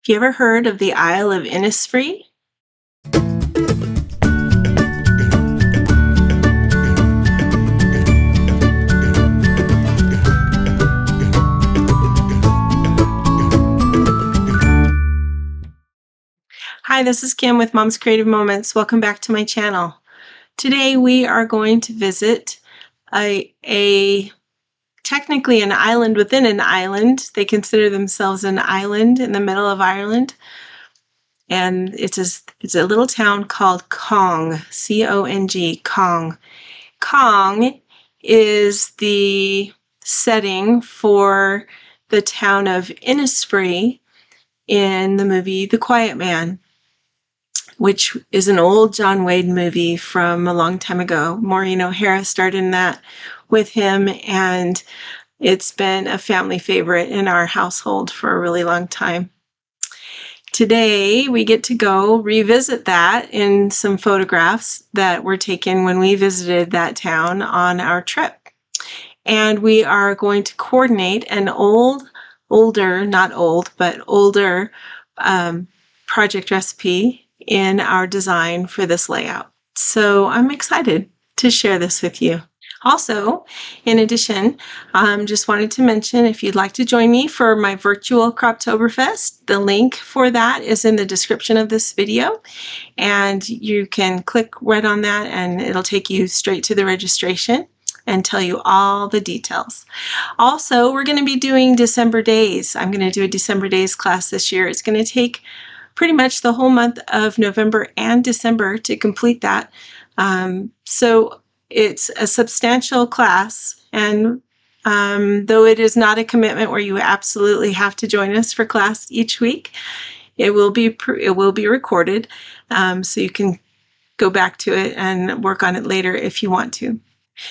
Have you ever heard of the Isle of Innisfree? Hi, this is Kim with Mom's Creative Moments. Welcome back to my channel. Today we are going to visit technically an island within an island. They consider themselves an island in the middle of Ireland. And it's a little town called Cong, C-O-N-G, Cong. Cong is the setting for the town of Innisfree in the movie The Quiet Man, which is an old John Wayne movie from a long time ago. Maureen O'Hara starred in that with him, and it's been a family favorite in our household for a really long time. Today, we get to go revisit that in some photographs that were taken when we visited that town on our trip. And we are going to coordinate an older project recipe in our design for this layout. So I'm excited to share this with you. Also, in addition, just wanted to mention, if you'd like to join me for my virtual CROPTOBERFEST, the link for that is in the description of this video, and you can click right on that and it'll take you straight to the registration and tell you all the details. Also, we're going to be doing December Days. I'm going to do a December Days class this year. It's going to take pretty much the whole month of November and December to complete that. So it's a substantial class, and though it is not a commitment where you absolutely have to join us for class each week, it will be recorded, so you can go back to it and work on it later if you want to.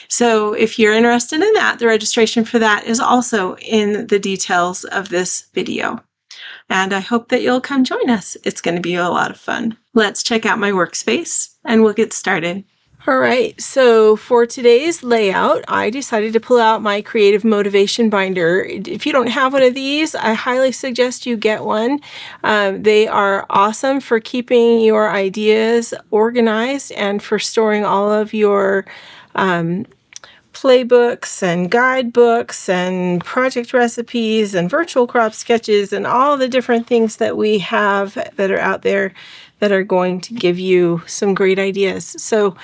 So if you're interested in that, the registration for that is also in the details of this video. And I hope that you'll come join us. It's going to be a lot of fun. Let's check out my workspace and we'll get started. All right, so for today's layout, I decided to pull out my Creative Motivation Binder. If you don't have one of these, I highly suggest you get one. They are awesome for keeping your ideas organized and for storing all of your playbooks and guidebooks and project recipes and virtual crop sketches and all the different things that we have that are out there that are going to give you some great ideas. So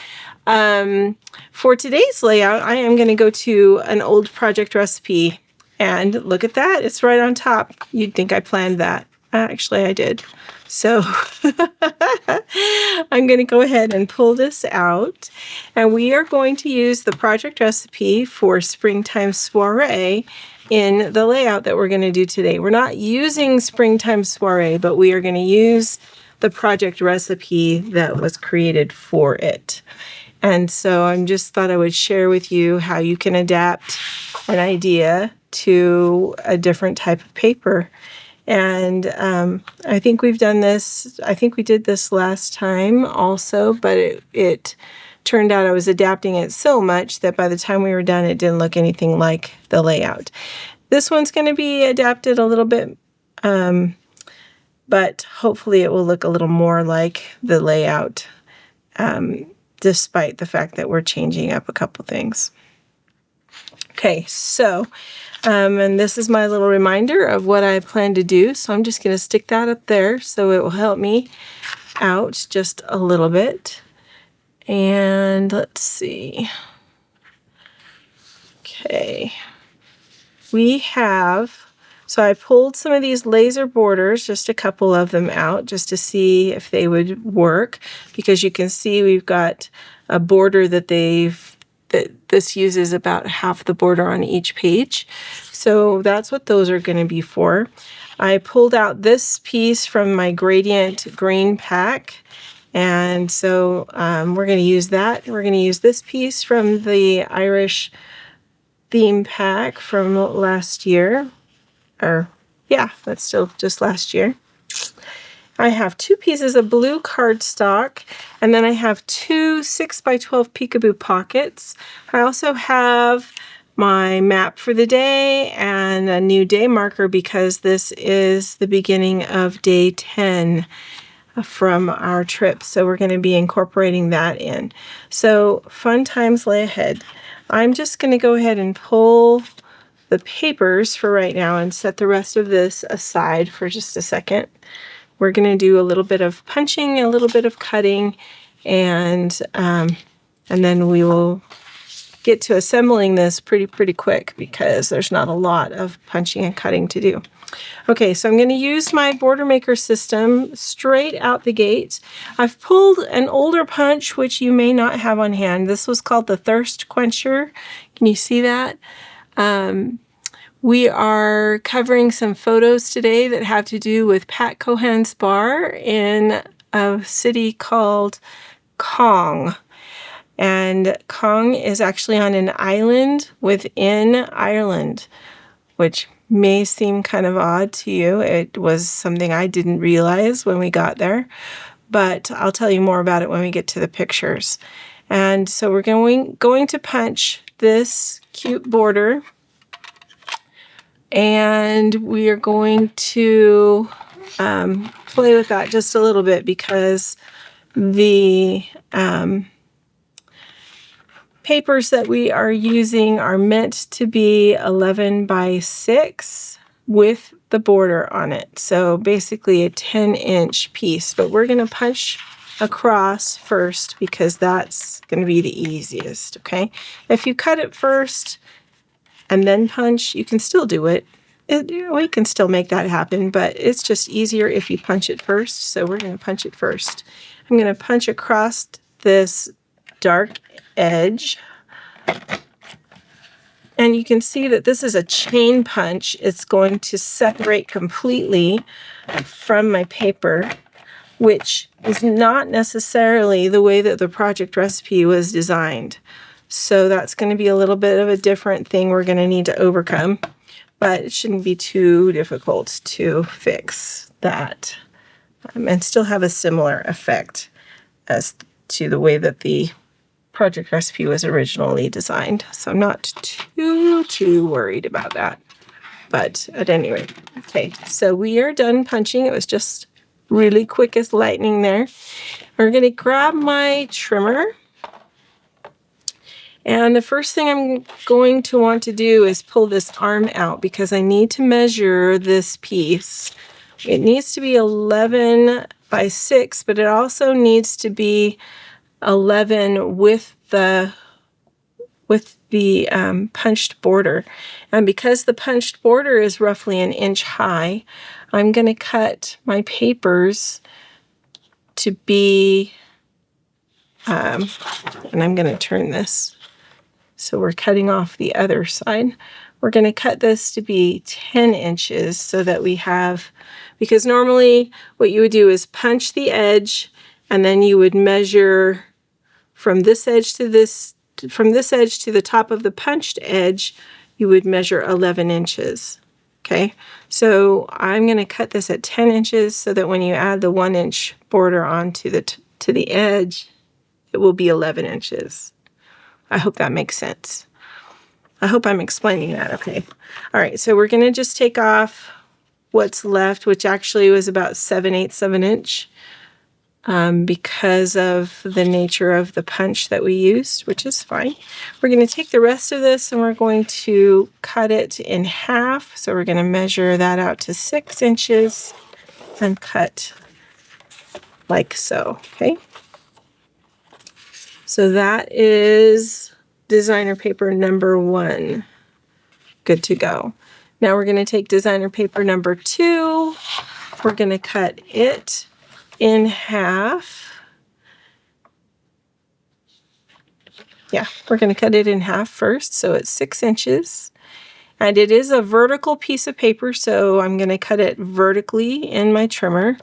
for today's layout, I am going to go to an old project recipe, and look at that. It's right on top. You'd think I planned that. Actually, I did. So I'm going to go ahead and pull this out, and we are going to use the project recipe for Springtime Soiree in the layout that we're going to do today. We're not using Springtime Soiree, but we are going to use the project recipe that was created for it. And so I just thought I would share with you how you can adapt an idea to a different type of paper. And I think we've done this. I think we did this last time also, but it turned out I was adapting it so much that by the time we were done, it didn't look anything like the layout. This one's going to be adapted a little bit, but hopefully it will look a little more like the layout, despite the fact that we're changing up a couple things. Okay, so, and this is my little reminder of what I plan to do, so I'm just going to stick that up there so it will help me out just a little bit. And let's see. Okay, so I pulled some of these laser borders, just a couple of them out, just to see if they would work, because you can see we've got a border that this uses about half the border on each page. So that's what those are going to be for. I pulled out this piece from my gradient green pack, and so we're going to use that. We're going to use this piece from the Irish theme pack from last year. That's still just last year. I have 2 pieces of blue cardstock, and then I have 2 6x12 peekaboo pockets. I also have my map for the day and a new day marker because this is the beginning of day 10 from our trip. So we're going to be incorporating that in. So fun times lay ahead. I'm just going to go ahead and pull the papers for right now and set the rest of this aside for just a second. We're going to do a little bit of punching, a little bit of cutting, and then we will get to assembling this pretty quick because there's not a lot of punching and cutting to do. Okay, so I'm going to use my border maker system straight out the gate. I've pulled an older punch, which you may not have on hand. This was called the Thirst Quencher. Can you see that? We are covering some photos today that have to do with Pat Cohen's bar in a city called Kong. And Kong is actually on an island within Ireland, which may seem kind of odd to you. It was something I didn't realize when we got there, but I'll tell you more about it when we get to the pictures. And so we're going to punch this cute border, and we are going to play with that just a little bit because the papers that we are using are meant to be 11 by 6 with the border on it. So basically a 10-inch piece, but we're going to punch across first because that's going to be the easiest, okay? If you cut it first and then punch, you can still do it. We can still make that happen, but it's just easier if you punch it first. So we're going to punch it first. I'm going to punch across this dark edge. And you can see that this is a chain punch. It's going to separate completely from my paper, which is not necessarily the way that the project recipe was designed. So that's going to be a little bit of a different thing we're going to need to overcome, but it shouldn't be too difficult to fix that and still have a similar effect as to the way that the project recipe was originally designed. So I'm not too worried about that. But at any rate, okay, so we are done punching. It was just really quick as lightning there. We're going to grab my trimmer. And the first thing I'm going to want to do is pull this arm out because I need to measure this piece. It needs to be 11 by 6, but it also needs to be 11 with the punched border. And because the punched border is roughly an inch high, I'm going to cut my papers to be, and I'm going to turn this. So we're cutting off the other side. We're going to cut this to be 10 inches so that we have, because normally what you would do is punch the edge and then you would measure from this edge to the top of the punched edge, you would measure 11 inches. Okay, so I'm going to cut this at 10 inches so that when you add the 1-inch border onto to the edge, it will be 11 inches. I hope that makes sense. I hope I'm explaining that okay. All right, so we're going to just take off what's left, which actually was about 7/8 of an inch because of the nature of the punch that we used, which is fine. We're going to take the rest of this and we're going to cut it in half. So we're going to measure that out to 6 inches and cut like so, okay? So that is designer paper number 1. Good to go. Now we're going to take designer paper number 2. We're going to cut it in half. Yeah, we're going to cut it in half first. So it's 6 inches. And it is a vertical piece of paper, so I'm going to cut it vertically in my trimmer,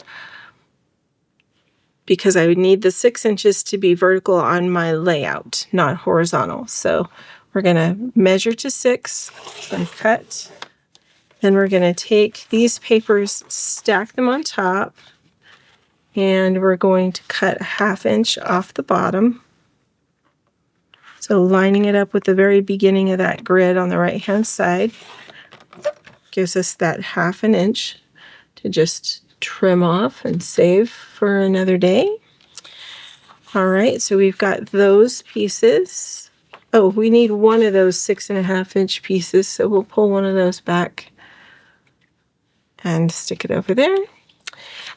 because I would need the 6 inches to be vertical on my layout, not horizontal. So we're going to measure to 6 and cut. Then we're going to take these papers, stack them on top, and we're going to cut a 1/2 inch off the bottom. So lining it up with the very beginning of that grid on the right-hand side gives us that 1/2 inch to just trim off and save for another day. All right, so we've got those pieces. Oh, we need one of those 6.5 inch pieces, so we'll pull one of those back and stick it over there.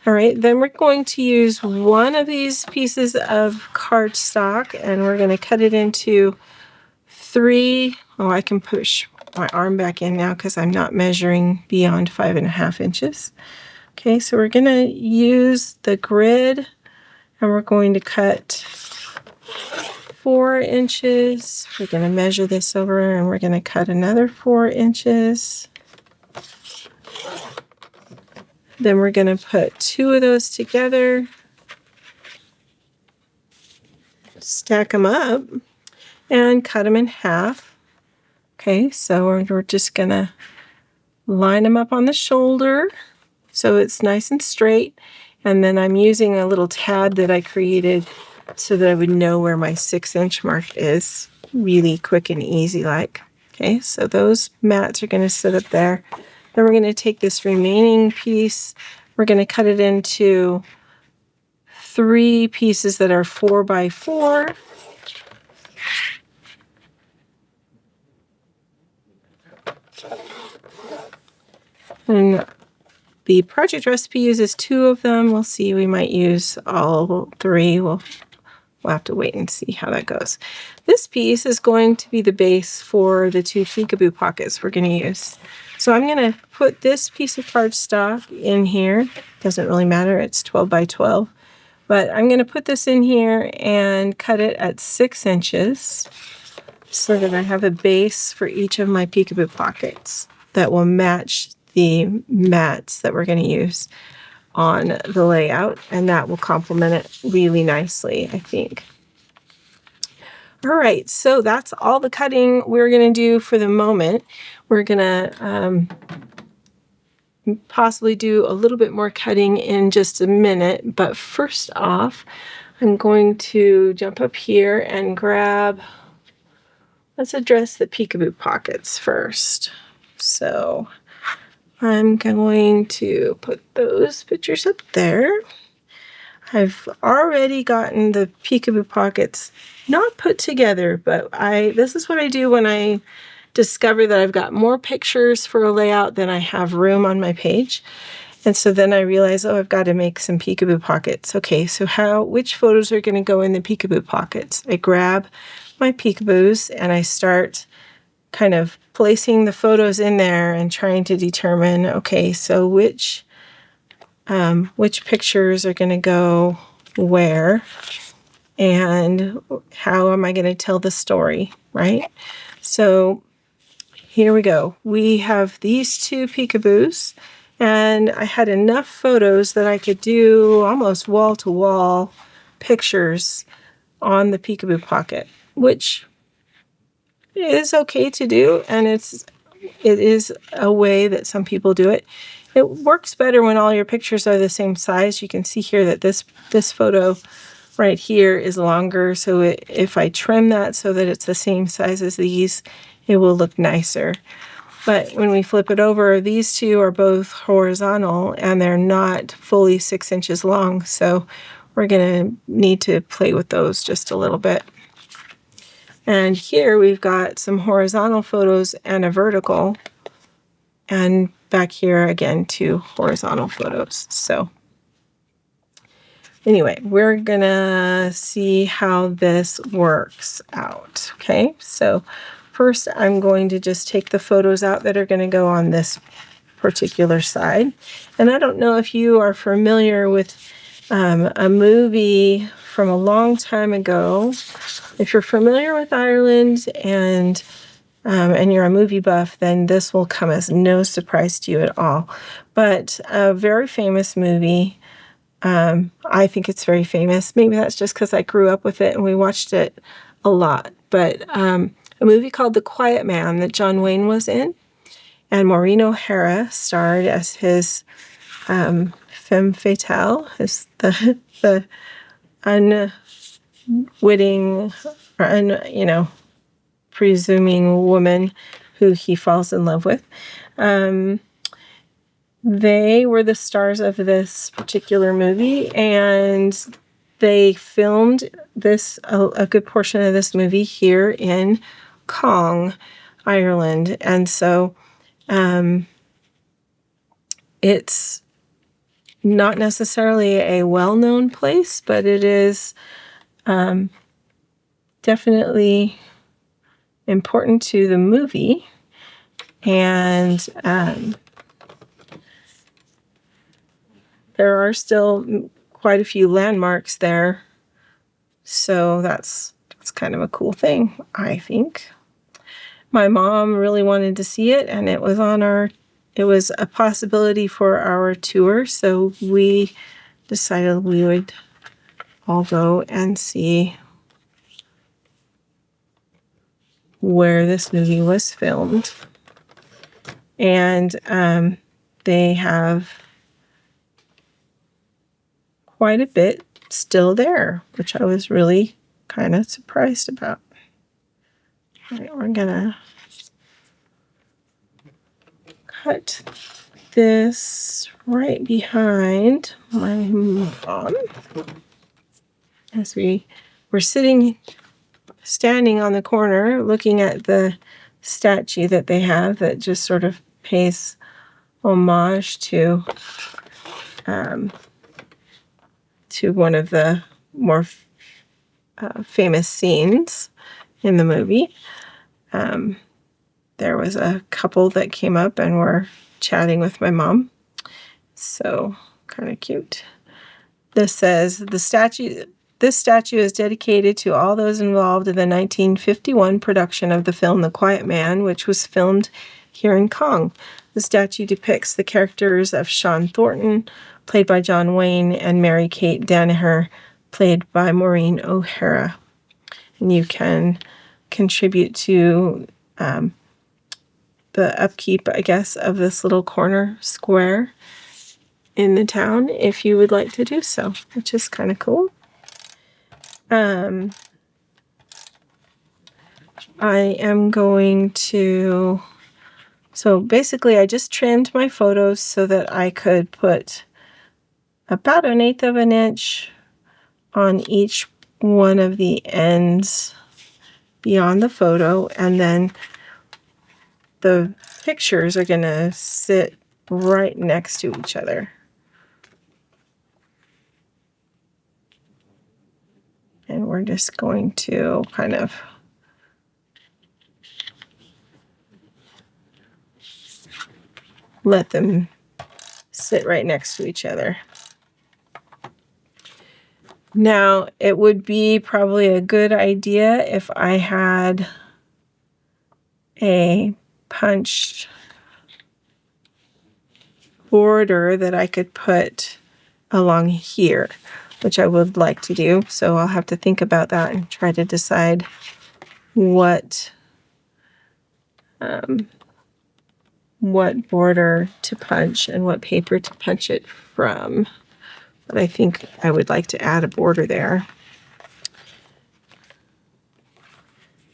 All right, then we're going to use one of these pieces of cardstock, and we're going to cut it into 3. Oh, I can push my arm back in now because I'm not measuring beyond 5.5 inches. Okay, so we're going to use the grid, and we're going to cut 4 inches. We're going to measure this over, and we're going to cut another 4 inches. Then we're going to put 2 of those together, stack them up, and cut them in half. Okay, so we're just going to line them up on the shoulder so it's nice and straight. And then I'm using a little tab that I created so that I would know where my 6-inch mark is, really quick and easy like. Okay, so those mats are going to sit up there. Then we're going to take this remaining piece, we're going to cut it into 3 pieces that are 4 by 4. And the project recipe uses 2 of them. We'll see, we might use all 3. We'll have to wait and see how that goes. This piece is going to be the base for the 2 peekaboo pockets we're going to use. So I'm going to put this piece of cardstock in here. Doesn't really matter, it's 12 by 12. But I'm going to put this in here and cut it at 6 inches so that I have a base for each of my peekaboo pockets that will match the mats that we're going to use on the layout, and that will complement it really nicely, I think. All right, so that's all the cutting we're going to do for the moment. We're going to possibly do a little bit more cutting in just a minute, but first off, I'm going to jump up here and grab, let's address the peekaboo pockets first. So I'm going to put those pictures up there. I've already gotten the peekaboo pockets not put together, but this is what I do when I discover that I've got more pictures for a layout than I have room on my page. And so then I realize, oh, I've got to make some peekaboo pockets. Okay, so which photos are going to go in the peekaboo pockets? I grab my peekaboos and I start kind of placing the photos in there and trying to determine, okay, so which pictures are going to go where, and how am I going to tell the story, right? So here we go. We have these 2 peekaboos, and I had enough photos that I could do almost wall-to-wall pictures on the peekaboo pocket, which is okay to do, and it is a way that some people do it. It works better when all your pictures are the same size. You can see here that this photo right here is longer, so if I trim that so that it's the same size as these, it will look nicer. But when we flip it over, these 2 are both horizontal and they're not fully 6 inches long, so we're going to need to play with those just a little bit. And here we've got some horizontal photos and a vertical, and back here again 2 horizontal photos. So anyway, we're gonna see how this works out. Okay, so first I'm going to just take the photos out that are going to go on this particular side. And I don't know if you are familiar with a movie from a long time ago. If you're familiar with Ireland and you're a movie buff, then this will come as no surprise to you at all. But a very famous movie, I think it's very famous. Maybe that's just because I grew up with it and we watched it a lot. But a movie called The Quiet Man that John Wayne was in, and Maureen O'Hara starred as his femme fatale, as the unwitting, or presuming woman who he falls in love with. They were the stars of this particular movie, and they filmed this a good portion of this movie here in Cong, Ireland. And so it's not necessarily a well-known place, but it is definitely important to the movie. And there are still quite a few landmarks there. So that's kind of a cool thing, I think. My mom really wanted to see it, and it was a possibility for our tour, so we decided we would all go and see where this movie was filmed. And they have quite a bit still there, which I was really kind of surprised about. All right, we're gonna cut this right behind my mom as we were standing on the corner looking at the statue that they have that just sort of pays homage to one of the more famous scenes in the movie. There was a couple that came up and were chatting with my mom. So kind of cute. This says, this statue is dedicated to all those involved in the 1951 production of the film The Quiet Man, which was filmed here in Cong. The statue depicts the characters of Sean Thornton, played by John Wayne, and Mary Kate Danaher, played by Maureen O'Hara. And you can contribute to the upkeep, I guess, of this little corner square in the town if you would like to do so, which is kind of cool. I am going to... So basically, I just trimmed my photos so that I could put about 1/8 of an inch on each one of the ends beyond the photo, and then the pictures are going to sit right next to each other. And we're just going to kind of let them sit right next to each other. Now, it would be probably a good idea if I had a punched border that I could put along here, which I would like to do. So I'll have to think about that and try to decide what border to punch and what paper to punch it from. But I think I would like to add a border there.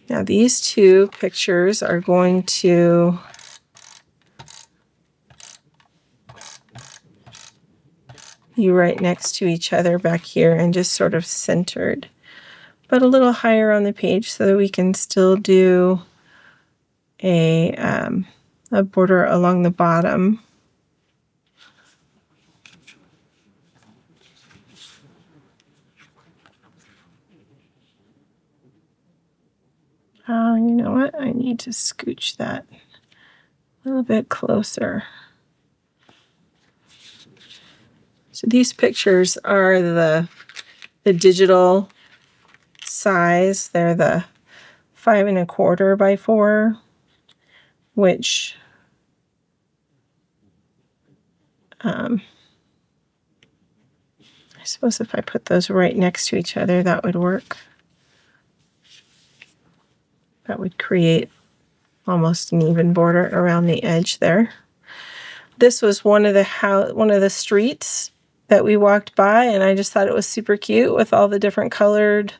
Now these two pictures are going to be right next to each other back here and just sort of centered, but a little higher on the page so that we can still do a border along the bottom. Oh, you know what? I need to scooch that a little bit closer. So these pictures are the digital size. They're the 5 1/4 by 4, which I suppose if I put those right next to each other, that would work. That would create almost an even border around the edge there. This was one of the streets that we walked by, and I just thought it was super cute with all the different colored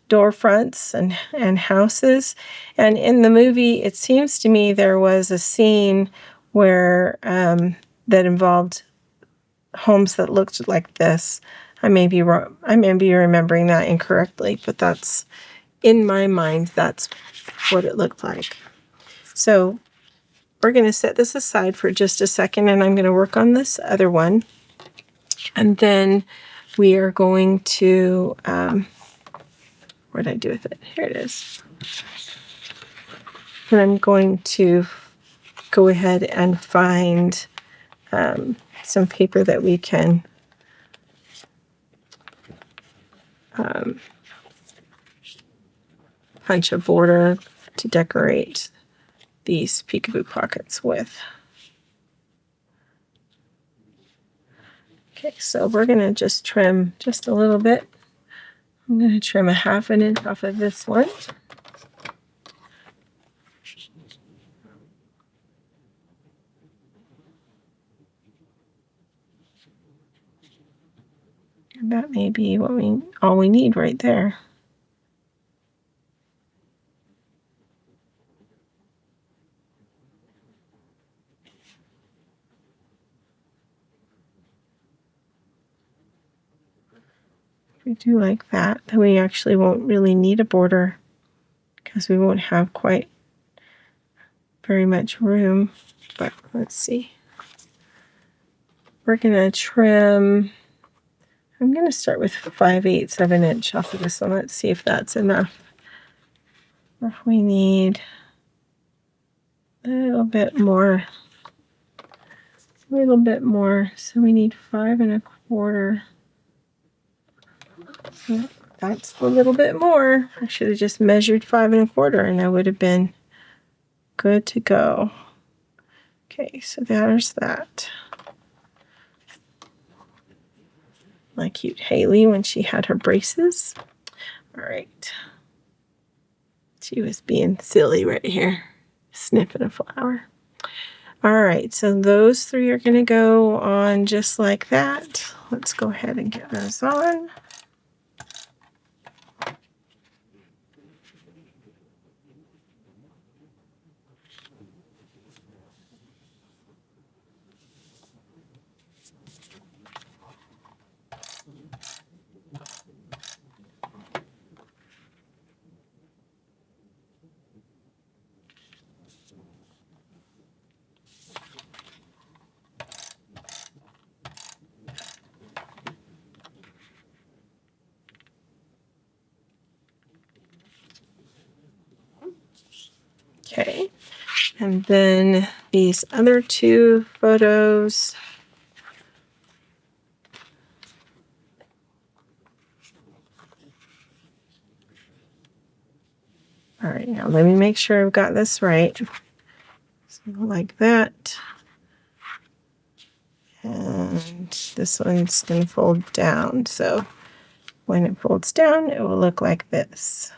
door fronts and houses. And in the movie, it seems to me there was a scene where that involved homes that looked like this. I may be wrong. I may be remembering that incorrectly, but that's in my mind. That's what it looked like. So we're going to set this aside for just a second, and I'm going to work on this other one. And then we are going to, what did I do with it? Here it is. And I'm going to go ahead and find some paper that we can punch a border to decorate these peekaboo pockets with. Okay, so we're going to just trim just a little bit. I'm going to trim a 1/2 inch off of this one. And that may be all we need right there. If we do like that, then we actually won't really need a border because we won't have quite very much room. But let's see. We're going to trim, I'm going to start with 5/8 of an inch off of this one. Let's see if that's enough. Or if we need a little bit more. So we need 5 1/4. So that's a little bit more. I should have just measured 5 1/4 and I would have been good to go. Okay, so there's that. My cute Haley when she had her braces. All right. She was being silly right here, sniffing a flower. All right, so those 3 are going to go on just like that. Let's go ahead and get those on. Okay, and then these other 2 photos. All right, now let me make sure I've got this right. So like that. And this one's going to fold down. So when it folds down, it will look like this.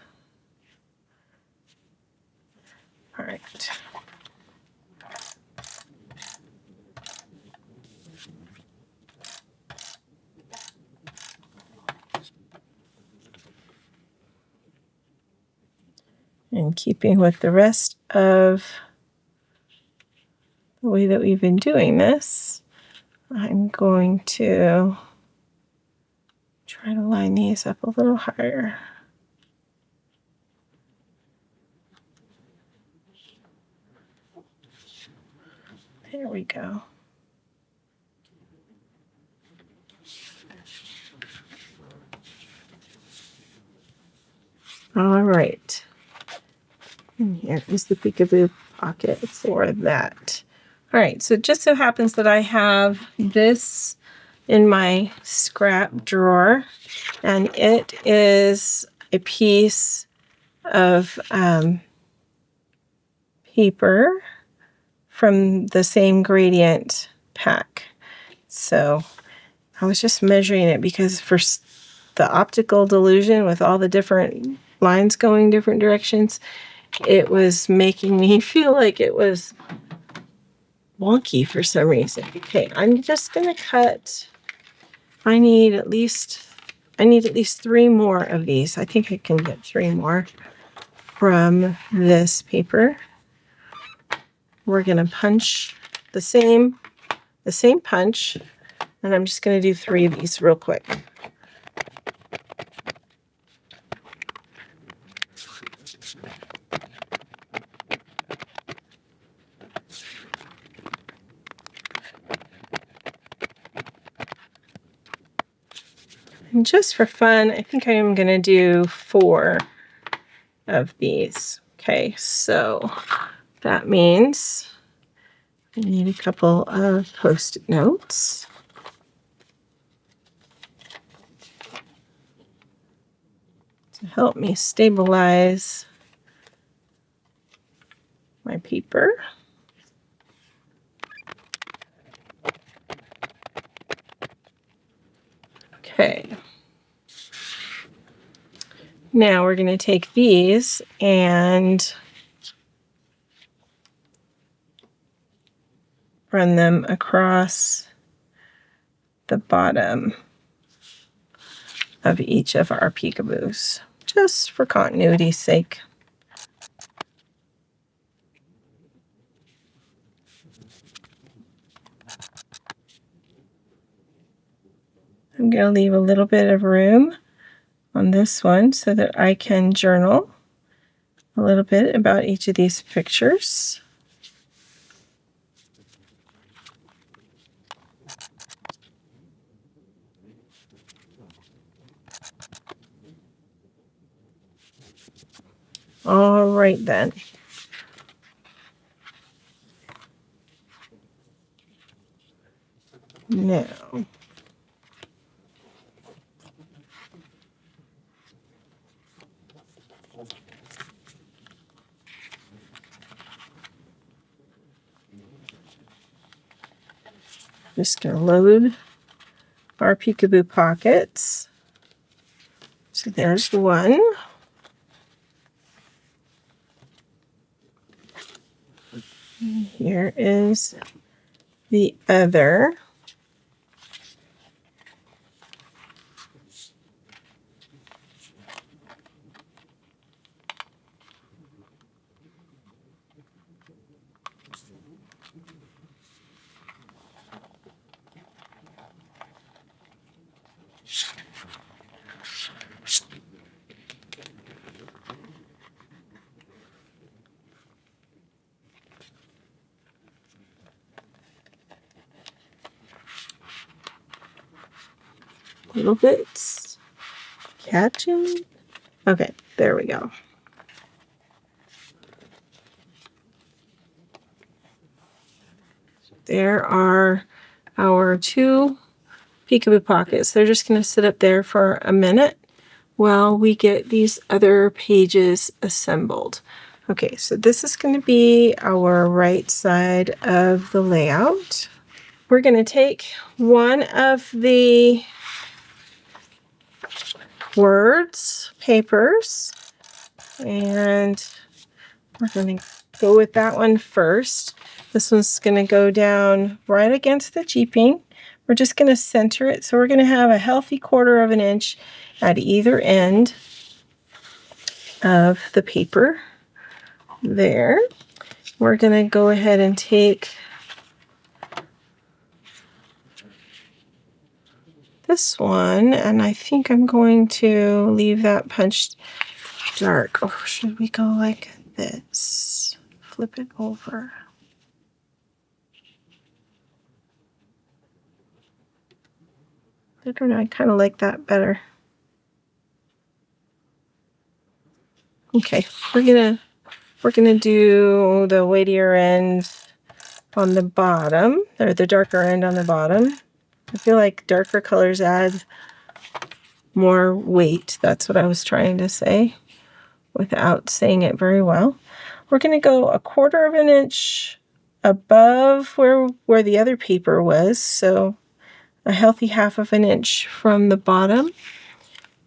All right. In keeping with the rest of the way that we've been doing this, I'm going to try to line these up a little higher. There we go. All right. And here is the peekaboo pocket for that. All right, so it just so happens that I have this in my scrap drawer, and it is a piece of paper from the same gradient pack. So I was just measuring it because for the optical delusion with all the different lines going different directions, it was making me feel like it was wonky for some reason. Okay, I'm just going to cut. I need at least I need at least 3 more of these. I think I can get 3 more from this paper. We're going to punch the same punch, and I'm just going to do 3 of these real quick. And just for fun, I think I am going to do 4 of these. Okay, so that means I need a couple of Post-it notes. To help me stabilize my paper. Okay. Now we're going to take these and run them across the bottom of each of our peekaboos, just for continuity's sake. I'm going to leave a little bit of room on this one so that I can journal a little bit about each of these pictures. All right then. Now, just going to load our peekaboo pockets. So there's one. And here is the other. Little bits. Catching. Okay, there we go. There are our 2 peekaboo pockets. They're just going to sit up there for a minute while we get these other pages assembled. Okay, so this is going to be our right side of the layout. We're going to take one of the words, papers, and we're going to go with that one first. This one's going to go down right against the jeeping. We're just going to center it. So we're going to have a healthy 1/4 of an inch at either end of the paper there. We're going to go ahead and take this one, and I think I'm going to leave that punched dark. Or should we go like this? Flip it over. I don't know, I kind of like that better. Okay, we're gonna do the weightier end on the bottom, or the darker end on the bottom. I feel like darker colors add more weight. That's what I was trying to say without saying it very well. We're going to go a 1/4 of an inch above where the other paper was, so a healthy 1/2 of an inch from the bottom.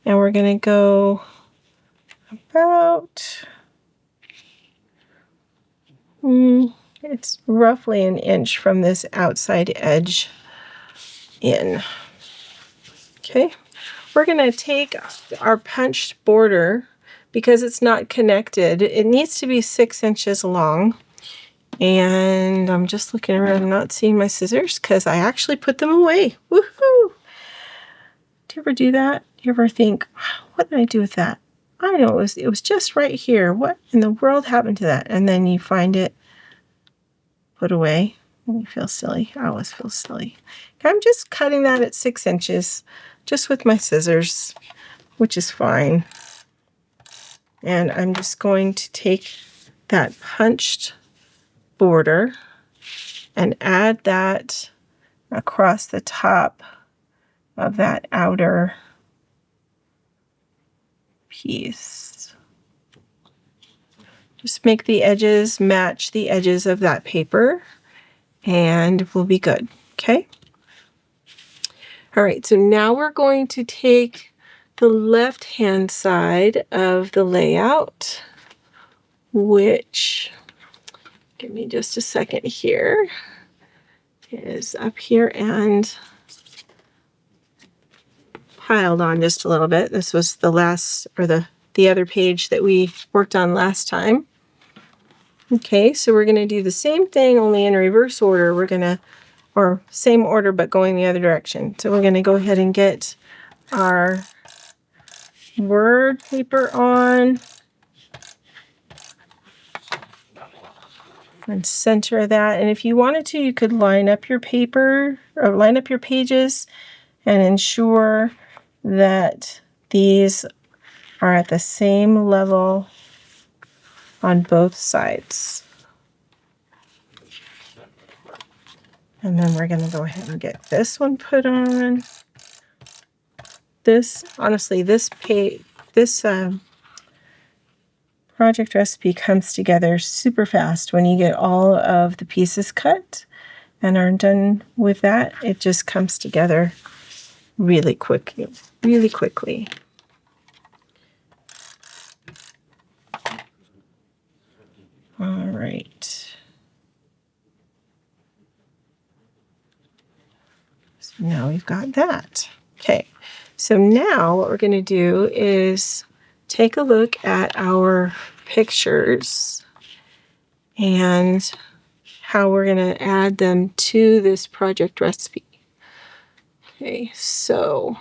And we're going to go about, it's roughly an inch from this outside edge in. Okay, we're going to take our punched border, because it's not connected. It needs to be 6 inches long. And I'm just looking around, I'm not seeing my scissors because I actually put them away. Woohoo! Do you ever do that? Do you ever think, what did I do with that? I know it was just right here. What in the world happened to that? And then you find it put away. And you feel silly. I always feel silly. I'm just cutting that at 6 inches just with my scissors, which is fine. And I'm just going to take that punched border and add that across the top of that outer piece. Just make the edges match the edges of that paper and we'll be good, okay? All right, so now we're going to take the left-hand side of the layout, which, give me just a second here, is up here and piled on just a little bit. This was the last, or the other page that we worked on last time. Okay, so we're going to do the same thing, only in reverse order. We're going to, or same order, but going the other direction. So we're going to go ahead and get our word paper on and center that. And if you wanted to, you could line up your paper or line up your pages and ensure that these are at the same level on both sides. And then we're going to go ahead and get this one put on. This, honestly, this project recipe comes together super fast when you get all of the pieces cut and are done with that. It just comes together really quickly, really quickly. All right. So now we've got that. Okay. So now what we're going to do is take a look at our pictures and how we're going to add them to this project recipe. Okay, so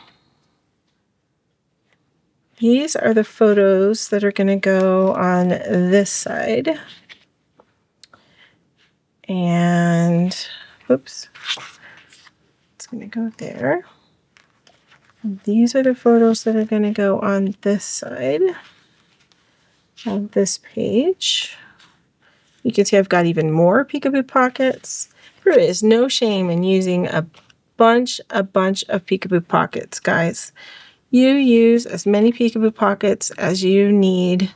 these are the photos that are going to go on this side. And, oops, it's going to go there. And these are the photos that are going to go on this side of this page. You can see I've got even more peekaboo pockets. There is no shame in using a bunch of peekaboo pockets, guys. You use as many peekaboo pockets as you need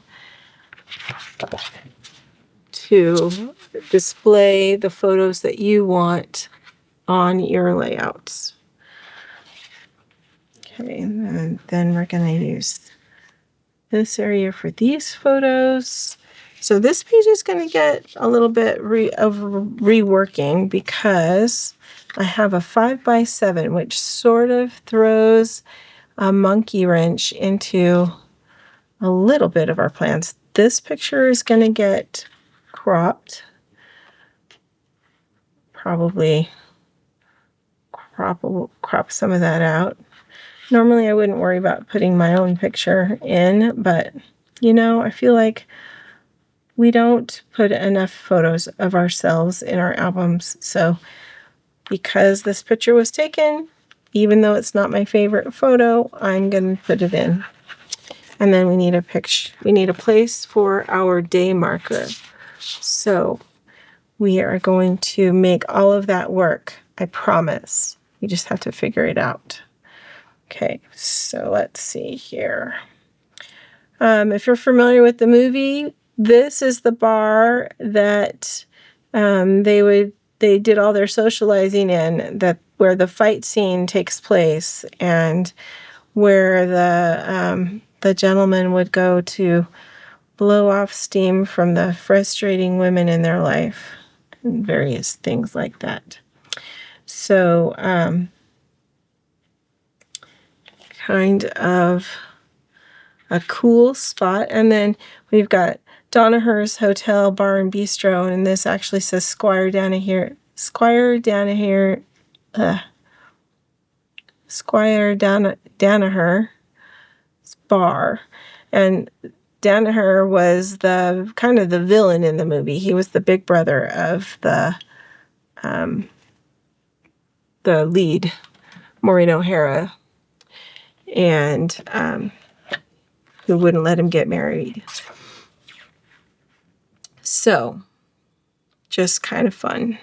to display the photos that you want on your layouts. Okay, and then we're going to use this area for these photos. So this page is going to get a little bit of reworking because I have a 5x7, which sort of throws a monkey wrench into a little bit of our plans. This picture is going to get cropped. Probably crop some of that out. Normally I wouldn't worry about putting my own picture in, but you know, I feel like we don't put enough photos of ourselves in our albums. So because this picture was taken, even though it's not my favorite photo, I'm going to put it in. And then we need a picture. We need a place for our day marker. So we are going to make all of that work. I promise. You just have to figure it out. Okay, so let's see here. If you're familiar with the movie, this is the bar that they did all their socializing in, that where the fight scene takes place and where the gentleman would go to blow off steam from the frustrating women in their life and various things like that. So kind of a cool spot. And then we've got Donaher's Hotel, Bar and Bistro, and this actually says Squire Danaher Danaher's Bar. And Danaher was the kind of the villain in the movie. He was the big brother of the lead, Maureen O'Hara, and who wouldn't let him get married. So, just kind of fun.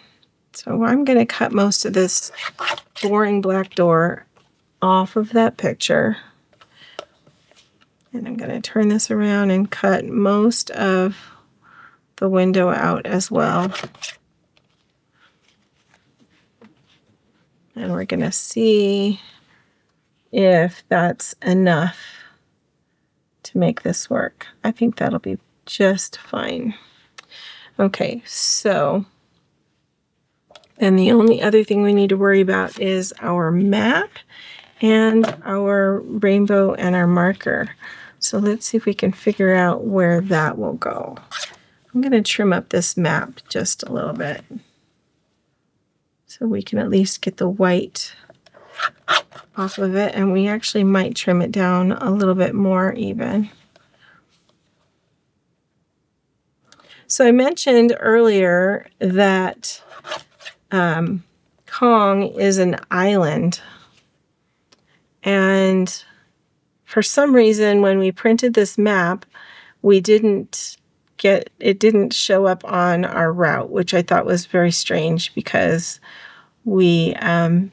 So I'm going to cut most of this boring black door off of that picture. And I'm going to turn this around and cut most of the window out as well. And we're going to see if that's enough to make this work. I think that'll be just fine. Okay, so then the only other thing we need to worry about is our map and our rainbow and our marker. So let's see if we can figure out where that will go. I'm going to trim up this map just a little bit so we can at least get the white off of it, and we actually might trim it down a little bit more even. So I mentioned earlier that Kong is an island, and for some reason when we printed this map, it didn't show up on our route, which I thought was very strange because we, and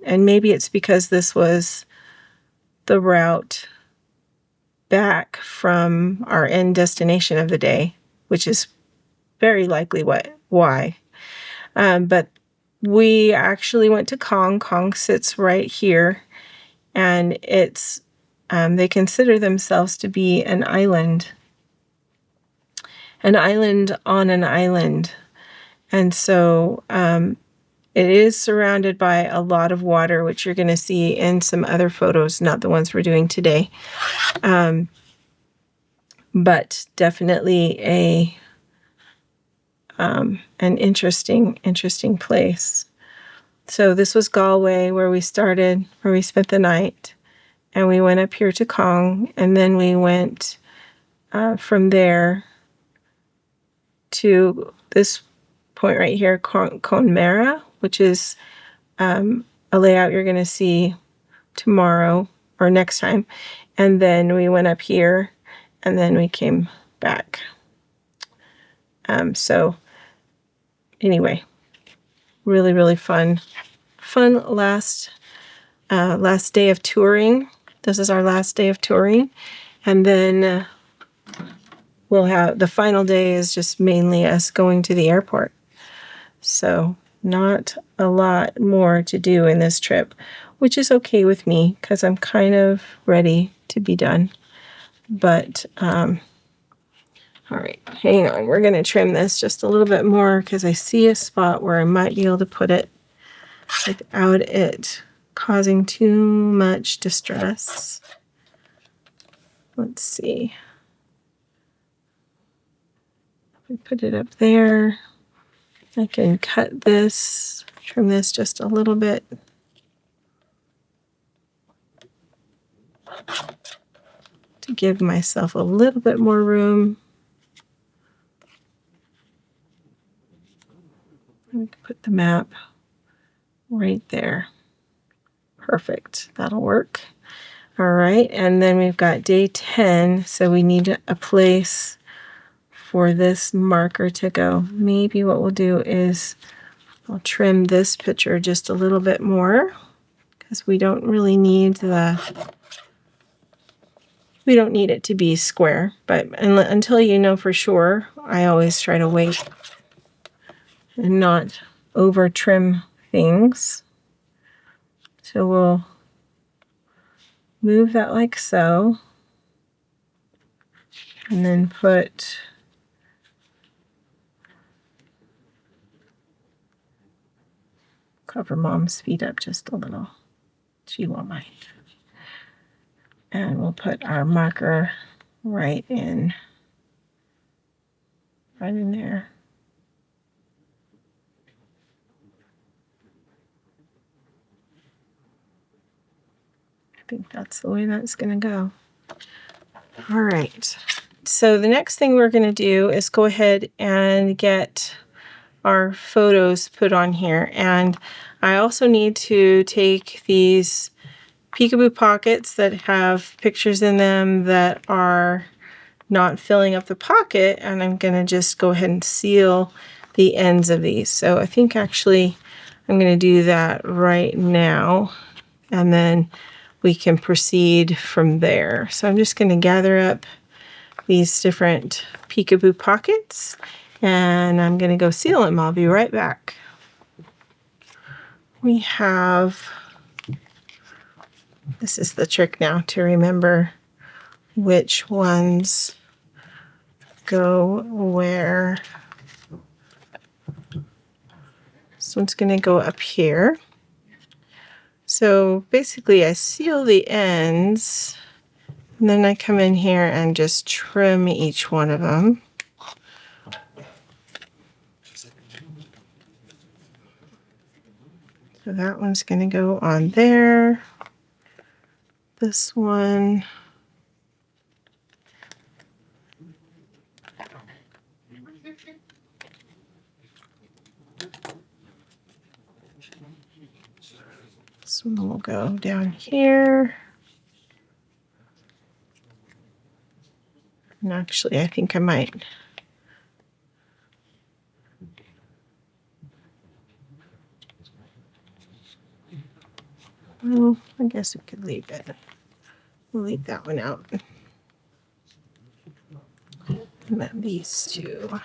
maybe it's because this was the route back from our end destination of the day, which is very likely why. But we actually went to Kong. Kong sits right here, and it's they consider themselves to be an island on an island. And so it is surrounded by a lot of water, which you're going to see in some other photos, not the ones we're doing today. But definitely an interesting place. So this was Galway, where we started, where we spent the night. And we went up here to Kong, and then we went from there to this point right here, Connemara, which is a layout you're going to see tomorrow or next time. And then we went up here, and then we came back. So anyway, really, really fun last day of touring. This is our last day of touring. And then we'll have the final day is just mainly us going to the airport. So not a lot more to do in this trip, which is okay with me because I'm kind of ready to be done. But, all right, hang on. We're going to trim this just a little bit more because I see a spot where I might be able to put it without it causing too much distress. Let's see. We put it up there. I can cut this, trim this just a little bit. To give myself a little bit more room. We can put the map right there. Perfect. That'll work. All right. And then we've got day 10. So we need a place for this marker to go. Maybe what we'll do is I'll trim this picture just a little bit more because we don't really need we don't need it to be square, but until you know for sure, I always try to wait and not over trim things. So we'll move that like so, and then put cover Mom's feet up just a little. She won't mind. And we'll put our marker right in there. I think that's the way that's going to go. All right. So the next thing we're going to do is go ahead and get our photos put on here. And I also need to take these peekaboo pockets that have pictures in them that are not filling up the pocket, and I'm going to just go ahead and seal the ends of these. So I think actually I'm going to do that right now, and then we can proceed from there. So I'm just going to gather up these different peekaboo pockets, and I'm going to go seal them. I'll be right back. We have, this is the trick now to remember which ones go where. This one's going to go up here. So basically I seal the ends, and then I come in here and just trim each one of them. So that one's going to go on there. This one. This one will go down here. And actually, I think I might. Well, I guess we could leave it. We'll leave that one out. And then these two.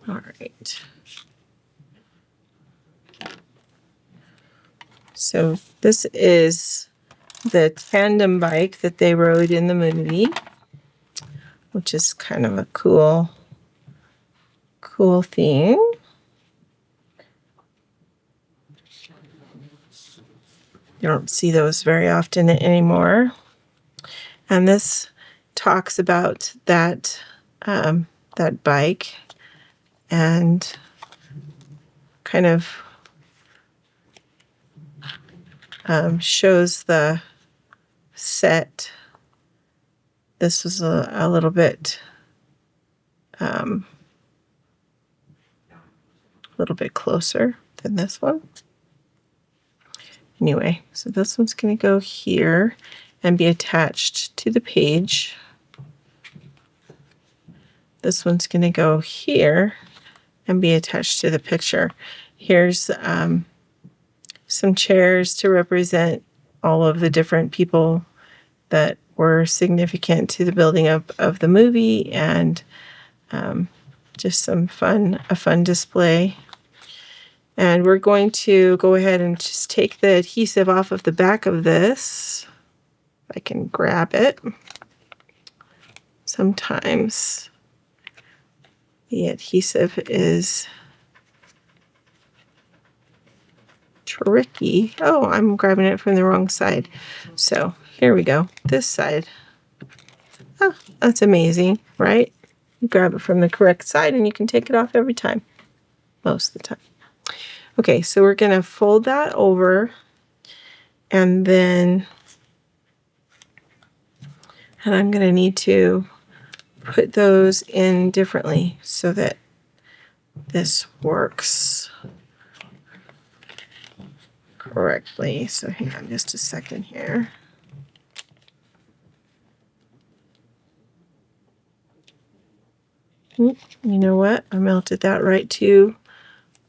All right. So this is the tandem bike that they rode in the movie, which is kind of a cool thing. You don't see those very often anymore. And this talks about that that bike and kind of shows the set. This was a little bit closer than this one. Anyway, so this one's going to go here and be attached to the page. This one's going to go here and be attached to the picture. Here's some chairs to represent all of the different people that were significant to the building up of the movie, and just a fun display. And we're going to go ahead and just take the adhesive off of the back of this. If I can grab it. Sometimes the adhesive is tricky. Oh, I'm grabbing it from the wrong side. So here we go. This side. Oh, that's amazing, right? You grab it from the correct side and you can take it off every time. Most of the time. Okay, so we're going to fold that over, and then I'm going to need to put those in differently so that this works correctly. So hang on just a second here. You know what? I melted that right to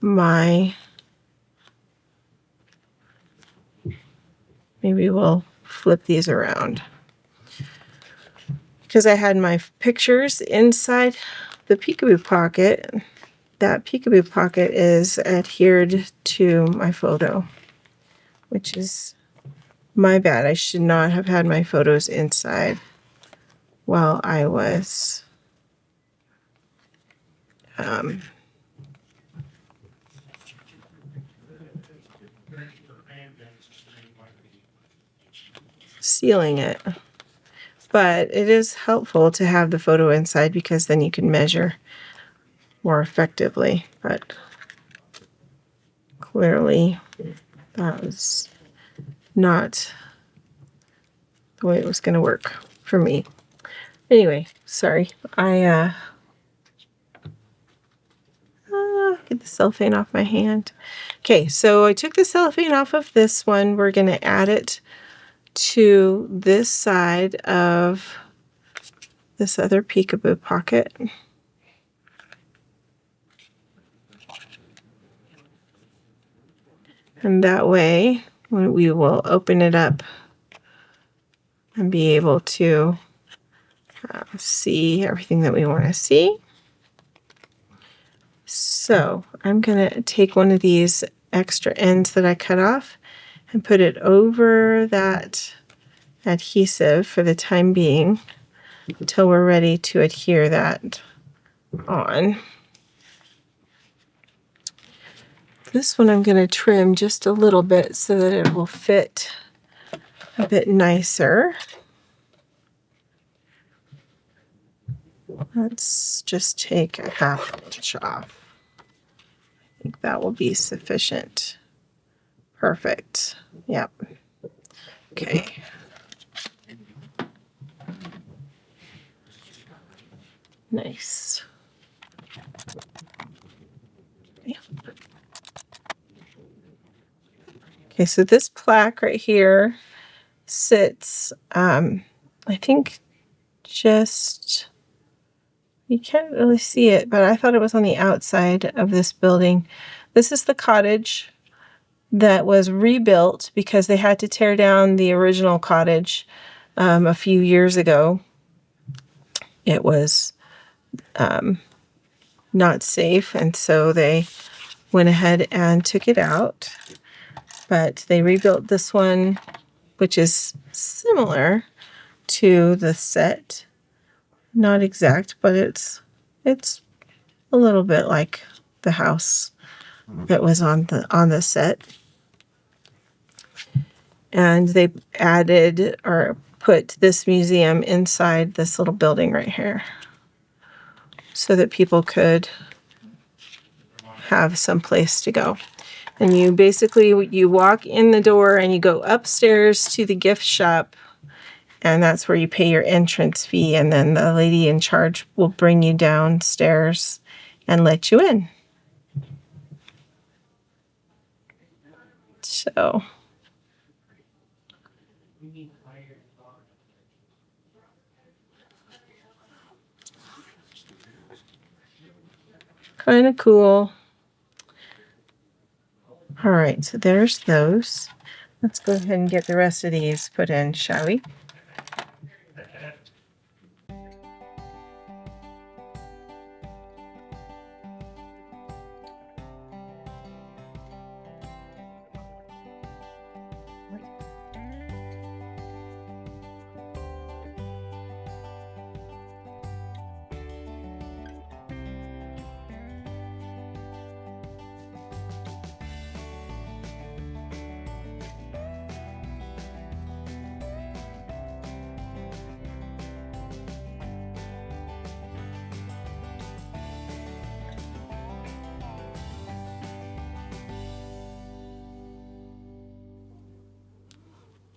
my... Maybe we'll flip these around. Because I had my pictures inside the peekaboo pocket, that peekaboo pocket is adhered to my photo, which is my bad. I should not have had my photos inside while I was sealing it. But it is helpful to have the photo inside because then you can measure more effectively. But clearly that was not the way it was going to work for me. Anyway, sorry. Get the cellophane off my hand. Okay, so I took the cellophane off of this one. We're going to add it to this side of this other peekaboo pocket. And that way, we will open it up and be able to see everything that we want to see. So I'm going to take one of these extra ends that I cut off and put it over that adhesive for the time being until we're ready to adhere that on. This one I'm going to trim just a little bit so that it will fit a bit nicer. Let's just take a ½ inch off. I think that will be sufficient. Perfect. Yep. Okay. Nice. Okay, so this plaque right here sits, I think just, you can't really see it, but I thought it was on the outside of this building. This is the cottage that was rebuilt because they had to tear down the original cottage a few years ago. It was not safe, and so they went ahead and took it out. But they rebuilt this one, which is similar to the set. Not exact, but it's a little bit like the house that was on the set. And they added or put this museum inside this little building right here so that people could have some place to go. And you basically, you walk in the door and you go upstairs to the gift shop, and that's where you pay your entrance fee, and then the lady in charge will bring you downstairs and let you in. So kind of cool. All right, so there's those. Let's go ahead and get the rest of these put in, shall we?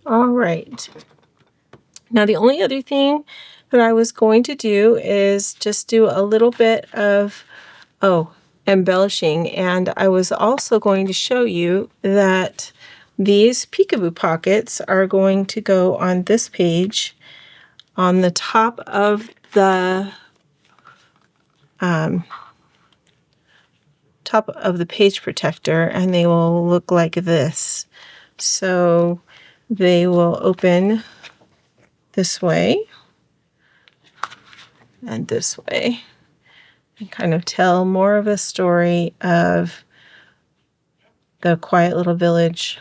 All right. Now, the only other thing that I was going to do is just do a little bit of, embellishing. And I was also going to show you that these peekaboo pockets are going to go on this page on the top of the page protector, and they will look like this. So they will open this way and this way. and kind of tell more of a story of the quiet little village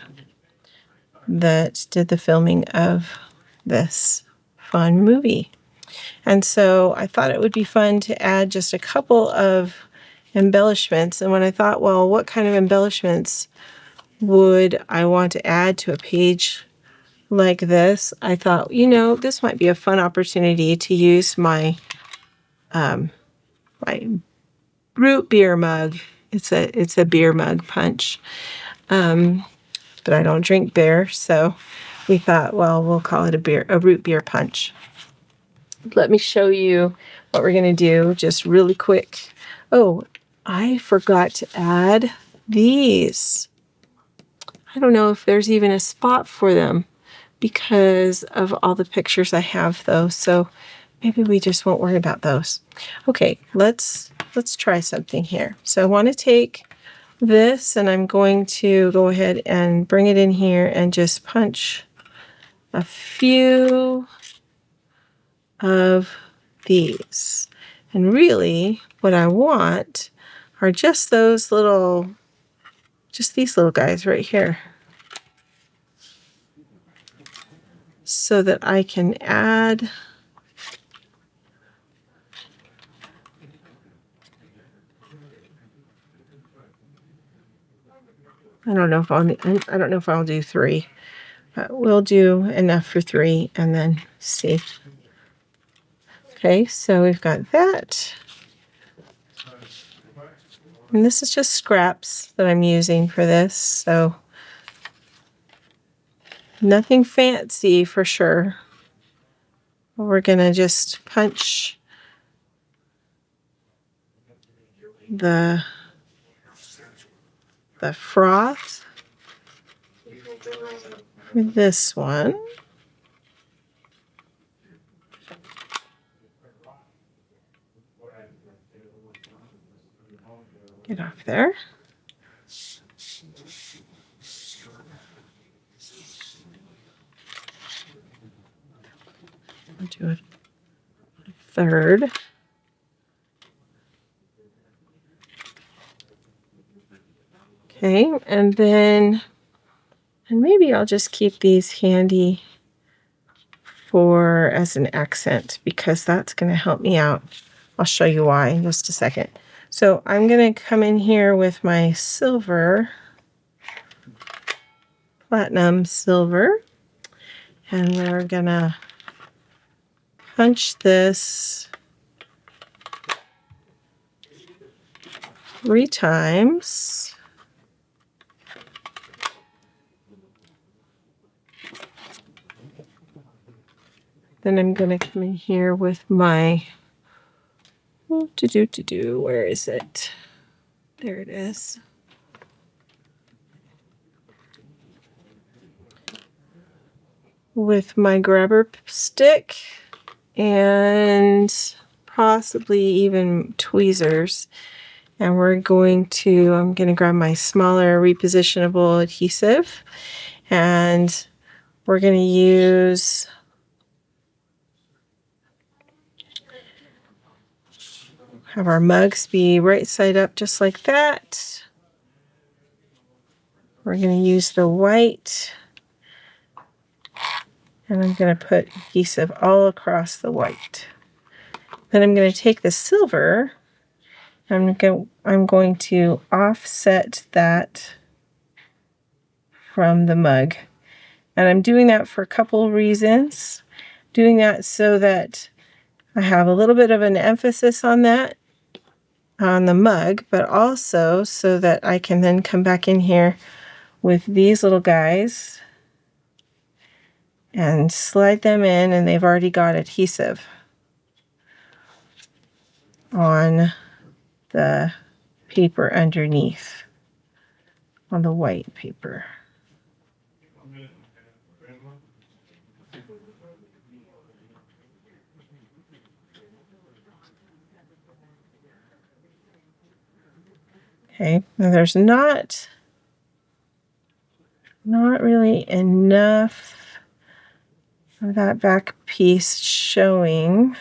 that did the filming of this fun movie. And so I thought it would be fun to add just a couple of embellishments. And when I thought, well, what kind of embellishments would I want to add to a page like this, I thought, this might be a fun opportunity to use my my root beer mug. It's a beer mug punch, but I don't drink beer, so we thought, well, we'll call it a root beer punch. Let me show you what we're going to do just really quick. Oh, I forgot to add these. I don't know if there's even a spot for them because of all the pictures I have, though. So maybe we just won't worry about those. Okay, let's try something here. So I want to take this and I'm going to go ahead and bring it in here and just punch a few of these. And really what I want are just these little guys right here, so that I can add I don't know if I'll do 3, but we'll do enough for 3 and then see. Okay, so we've got that. And this is just scraps that I'm using for this, so nothing fancy for sure. We're going to just punch the froth for this one. Get off there. I'll do a third. Okay, and maybe I'll just keep these handy as an accent because that's going to help me out. I'll show you why in just a second. So I'm going to come in here with my silver, platinum silver, and we're going to punch this 3 times. Then I'm going to come in here with my, where is it? There it is. With my grabber stick and possibly even tweezers. And I'm going to grab my smaller repositionable adhesive, and we're going to have our mugs be right side up just like that. We're going to use the white, and I'm going to put adhesive all across the white. Then I'm going to take the silver. I'm going to offset that from the mug. And I'm doing that for a couple of reasons. Doing that so that I have a little bit of an emphasis on that, on the mug, but also so that I can then come back in here with these little guys and slide them in, and they've already got adhesive on the paper underneath, on the white paper. Okay, now there's not really enough of that back piece showing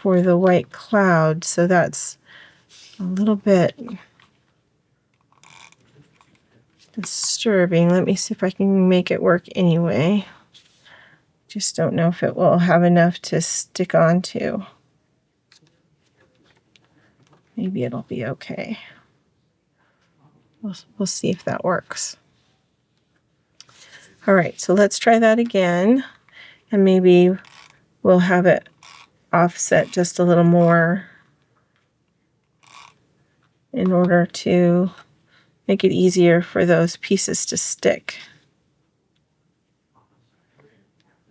for the white cloud, so that's a little bit disturbing. Let me see if I can make it work anyway. Just don't know if it will have enough to stick onto. Maybe it'll be okay. We'll see if that works. All right, so let's try that again, and maybe we'll have it offset just a little more in order to make it easier for those pieces to stick.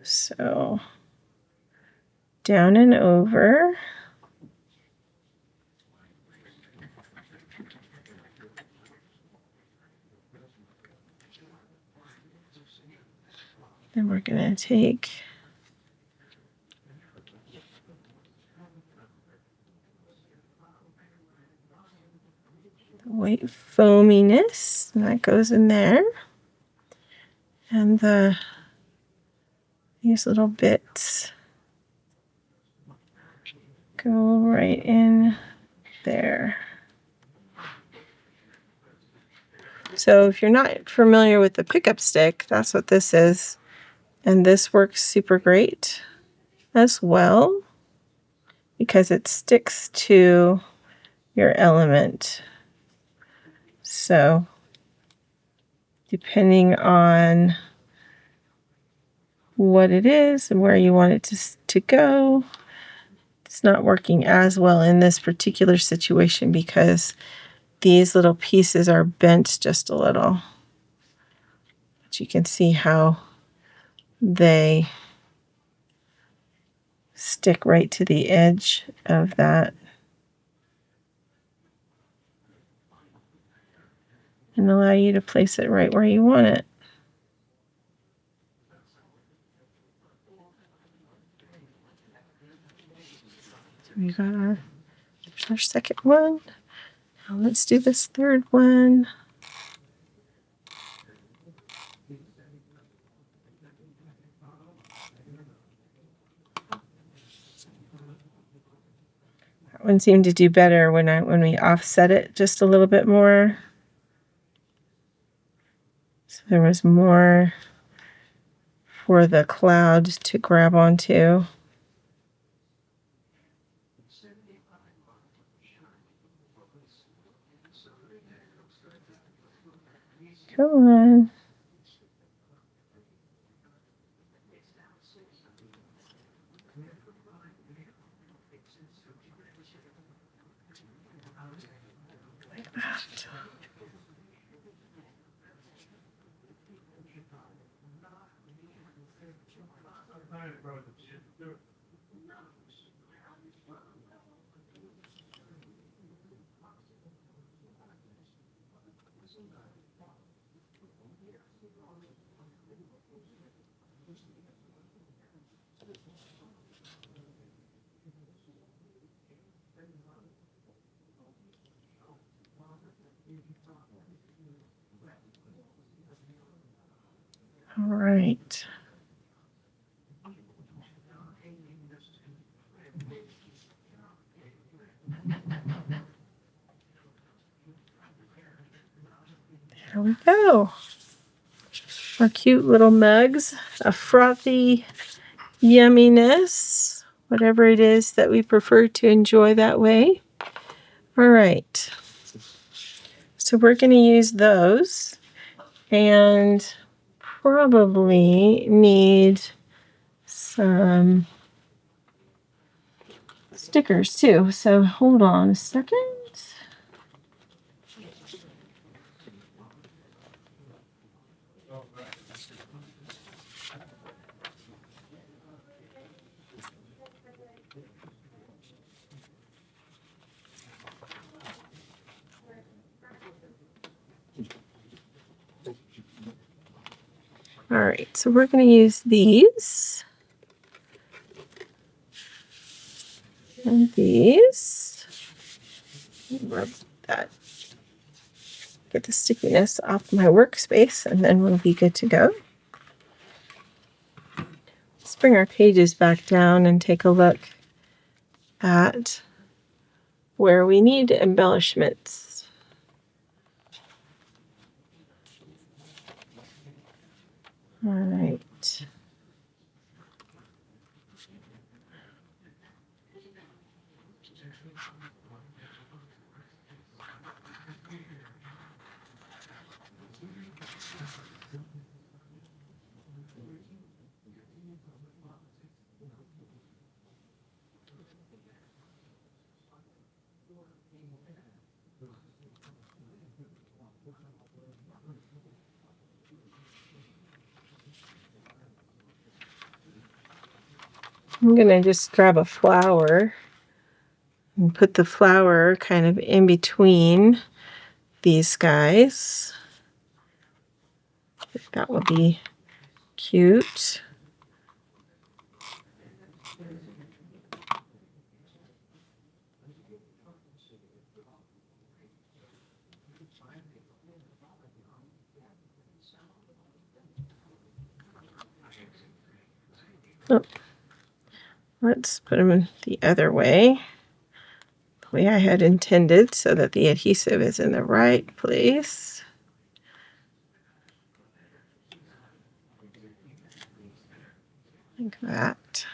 So down and over. Then we're going to take the white foaminess, and that goes in there. And these little bits go right in there. So if you're not familiar with the pickup stick, that's what this is. And this works super great as well because it sticks to your element. So depending on what it is and where you want it to go, it's not working as well in this particular situation because these little pieces are bent just a little. But you can see how they stick right to the edge of that. And allow you to place it right where you want it. So we got our second one. Now let's do this third one. That one seemed to do better when we offset it just a little bit more. So there was more for the cloud to grab onto. Come on. Like that. All right. There we go. Our cute little mugs, a frothy yumminess, whatever it is that we prefer to enjoy that way. All right. So we're going to use those and probably need some stickers too. So hold on a second. All right, so we're going to use these and these. Rub that, get the stickiness off my workspace, and then we'll be good to go. Let's bring our pages back down and take a look at where we need embellishments. All right. I'm going to just grab a flower and put the flower kind of in between these guys. I think that will be cute. Oh, let's put them in the other way, the way I had intended, so that the adhesive is in the right place. Like that.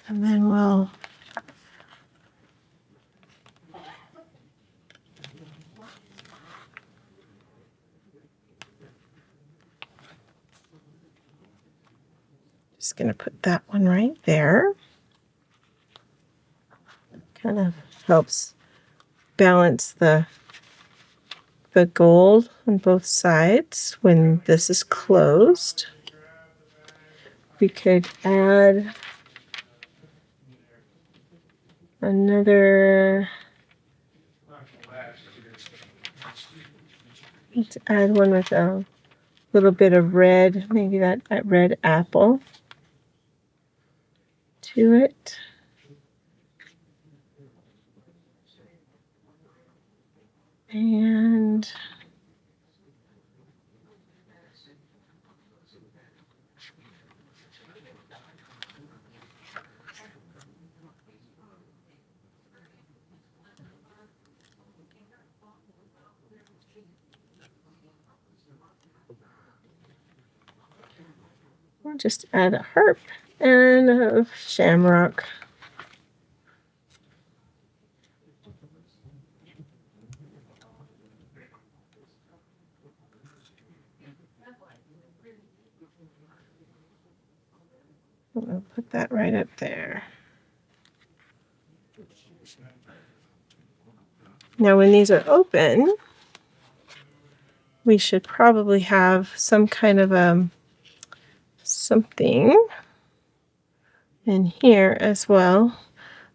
And then we'll just going to put that one right there. Kind of helps balance the gold on both sides when this is closed. We could add another, let's add one with a little bit of red, maybe that red apple to it. And we'll just add a harp and a shamrock. We'll put that right up there. Now when these are open, we should probably have some kind of something in here as well.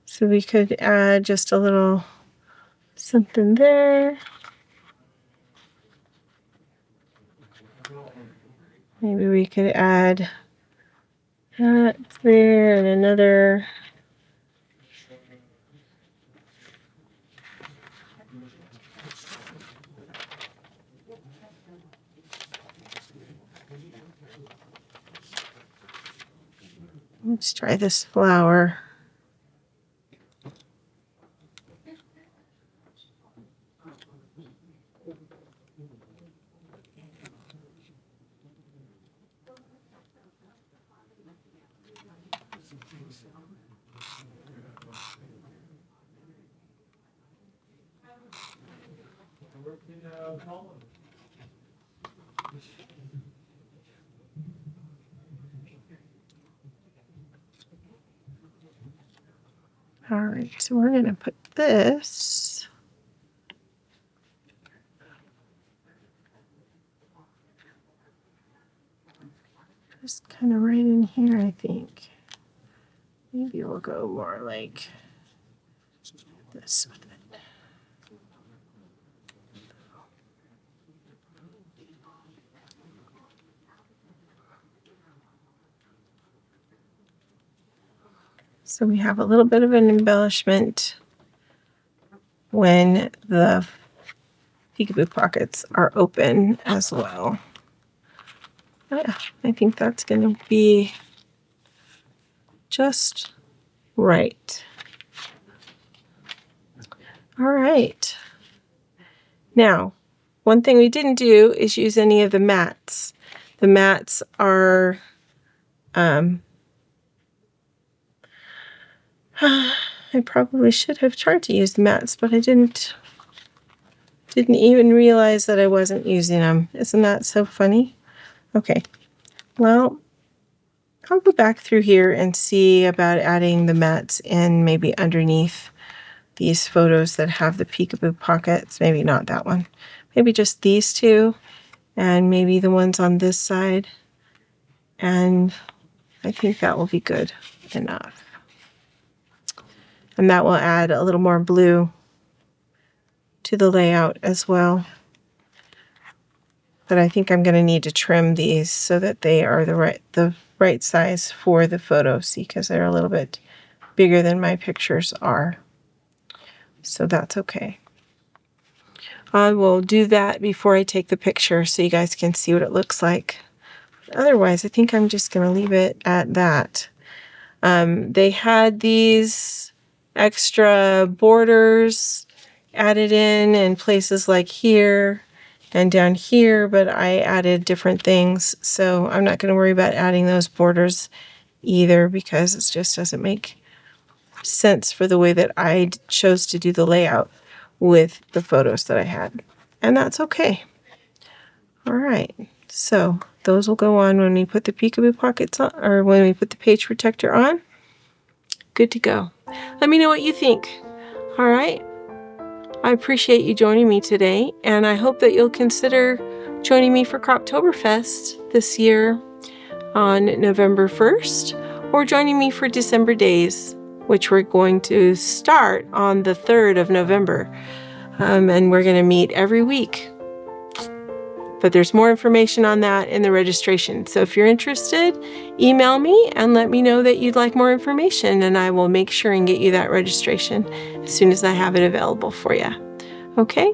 So we could add just a little something there. Maybe we could add that there and another. Let's try this flower. All right, so we're going to put this just kind of right in here, I think. Maybe we'll go more like this with it. So we have a little bit of an embellishment when the peekaboo pockets are open as well. Yeah, I think that's going to be just right. All right. Now, one thing we didn't do is use any of the mats. The mats are I probably should have tried to use the mats, but I didn't even realize that I wasn't using them. Isn't that so funny? Okay, well, I'll go back through here and see about adding the mats in maybe underneath these photos that have the peekaboo pockets. Maybe not that one. Maybe just these two, and maybe the ones on this side. And I think that will be good enough. And that will add a little more blue to the layout as well. But I think I'm going to need to trim these so that they are the right size for the photo, see, because they're a little bit bigger than my pictures are. So that's okay. I will do that before I take the picture so you guys can see what it looks like. Otherwise, I think I'm just going to leave it at that. They had these extra borders added in places like here and down here, but I added different things, so I'm not going to worry about adding those borders either because it just doesn't make sense for the way that I chose to do the layout with the photos that I had, and that's okay. All right, so those will go on when we put the peekaboo pockets on, or when we put the page protector on. Good to go. Let me know what you think. All right. I appreciate you joining me today, and I hope that you'll consider joining me for CROPTOBERFEST this year on November 1st, or joining me for December Days, which we're going to start on the 3rd of November. And we're going to meet every week. But there's more information on that in the registration. So if you're interested, email me and let me know that you'd like more information, and I will make sure and get you that registration as soon as I have it available for you. Okay?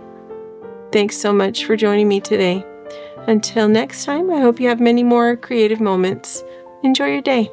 Thanks so much for joining me today. Until next time, I hope you have many more creative moments. Enjoy your day.